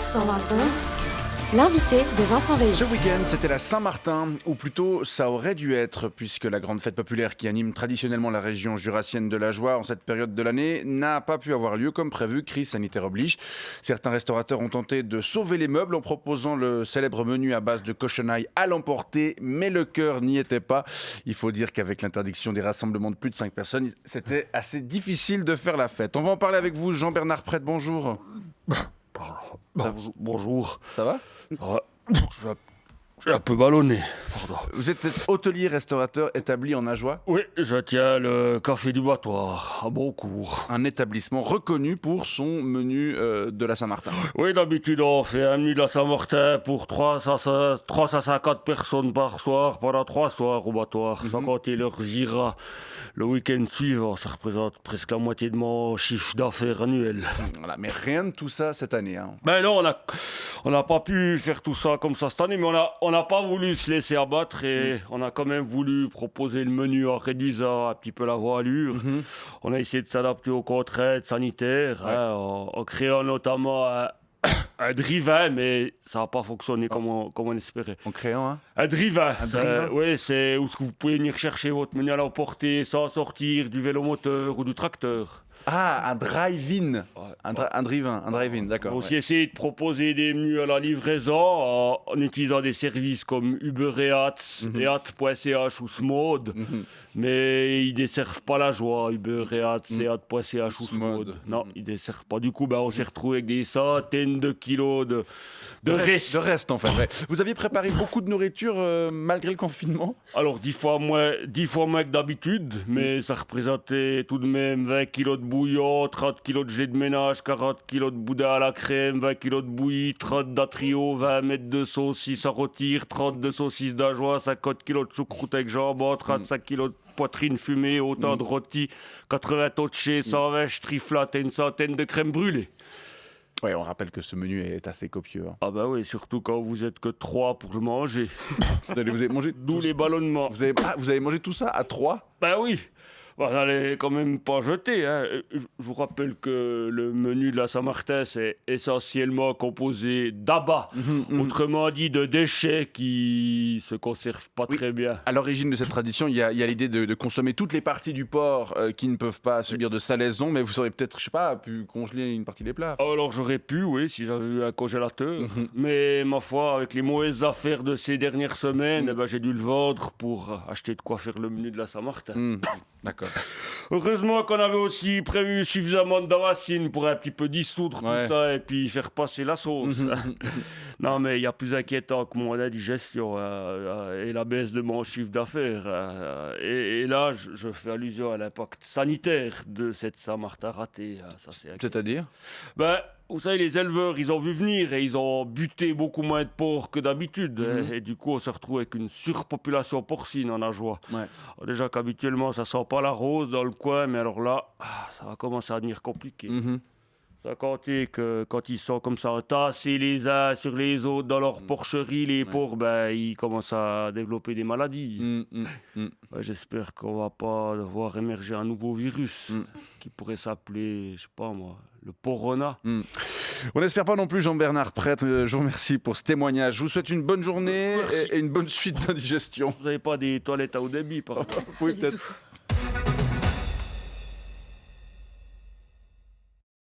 120 secondes. L'invité de Vincent Veilleux. Ce week-end, c'était la Saint-Martin, ou plutôt ça aurait dû être, puisque la grande fête populaire qui anime traditionnellement la région jurassienne de la Joie en cette période de l'année n'a pas pu avoir lieu comme prévu, crise sanitaire oblige. Certains restaurateurs ont tenté de sauver les meubles en proposant le célèbre menu à base de cochonaille à l'emporter, mais le cœur n'y était pas. Il faut dire qu'avec l'interdiction des rassemblements de plus de 5 personnes, c'était assez difficile de faire la fête. On va en parler avec vous, Jean-Bernard Prêtre, bonjour. Bonjour. Ça va ? J'ai un peu ballonné. Pardon. Vous êtes hôtelier-restaurateur établi en Ajoie ? Oui, je tiens le Café du Battoir à Boncourt. Un établissement reconnu pour son menu de la Saint-Martin. Oui, d'habitude, on fait un menu de la Saint-Martin pour 350 personnes par soir pendant 3 soirs au Battoir. Sans compter leurs gira. Le week-end suivant, ça représente presque la moitié de mon chiffre d'affaires annuel. Voilà, mais rien de tout ça cette année. Hein. Ben non, on n'a pas pu faire tout ça comme ça cette année, mais on n'a pas voulu se laisser abattre et on a quand même voulu proposer le menu en réduisant un petit peu la voilure. On a essayé de s'adapter aux contraintes sanitaires, en créant notamment un drive-in, mais ça n'a pas fonctionné comme on espérait. En créant un drive-in. drive-in. Oui, c'est où vous pouvez venir chercher votre menu à l'emporter sans sortir du vélomoteur ou du tracteur. Ah, un drive-in. Un drive-in, d'accord. On a aussi essayé de proposer des menus à la livraison en utilisant des services comme Uber Eats, Eat.ch ou Smode. Mais ils ne desservent pas la Joie, Uber Eats, Eat.ch ou Smode. Non, ils ne desservent pas. Du coup, on s'est retrouvé avec des centaines de kilos de reste. De reste, en fait. Ouais. Vous aviez préparé beaucoup de nourriture malgré le confinement ? Alors, 10 fois moins que d'habitude, mais ça représentait tout de même 20 kilos de bouillon, 30 kilos de gelée de ménage, 40 kilos de boudin à la crème, 20 kilos de bouillie, 30 d'atrio, 20 mètres de saucisses à rôtir, 30 de saucisses d'Ajoie, 50 kilos de choucroute avec jambon, 35 kilos de poitrine fumée, autant de rôtis, 80 totchés, 120 triflates et une centaine de crèmes brûlées. Oui, on rappelle que ce menu est assez copieux. Hein. Ah bah oui, surtout quand vous êtes que 3 pour le manger. Vous avez mangé D'où les ballonnements. Vous avez mangé tout ça à 3 ? Ben oui. Vous n'allez quand même pas jeter. Hein. Je vous rappelle que le menu de la Saint-Martin, c'est essentiellement composé d'abats, autrement dit de déchets qui se conservent pas très bien. À l'origine de cette tradition, il y a l'idée de consommer toutes les parties du porc qui ne peuvent pas subir de salaison, mais vous auriez peut-être, je sais pas, pu congeler une partie des plats. Alors j'aurais pu, oui, si j'avais eu un congélateur. Mais ma foi, avec les mauvaises affaires de ces dernières semaines, j'ai dû le vendre pour acheter de quoi faire le menu de la Saint-Martin. D'accord. Heureusement qu'on avait aussi prévu suffisamment de davacine pour un petit peu dissoudre tout ça et puis faire passer la sauce. Non, mais il y a plus inquiétant que mon indigestion et la baisse de mon chiffre d'affaires. Et là, je fais allusion à l'impact sanitaire de cette Saint-Martin ratée. Ça, C'est-à-dire ? Vous savez, les éleveurs, ils ont vu venir et ils ont buté beaucoup moins de porcs que d'habitude. Et du coup, on se retrouve avec une surpopulation porcine en Ajoie. Ouais. Déjà qu'habituellement, ça sent pas la rose dans le coin, mais alors là, ça va commencer à devenir compliqué. Ça compter que quand ils sont comme ça entassés les uns sur les autres dans leur porcherie, les porcs, ils commencent à développer des maladies. J'espère qu'on va pas voir émerger un nouveau virus qui pourrait s'appeler, je sais pas moi, le porona. On n'espère pas non plus, Jean-Bernard Prêtre. Je vous remercie pour ce témoignage. Je vous souhaite une bonne journée et une bonne suite d'indigestion. Vous n'avez pas des toilettes à haut débit, par exemple? Oui, peut-être.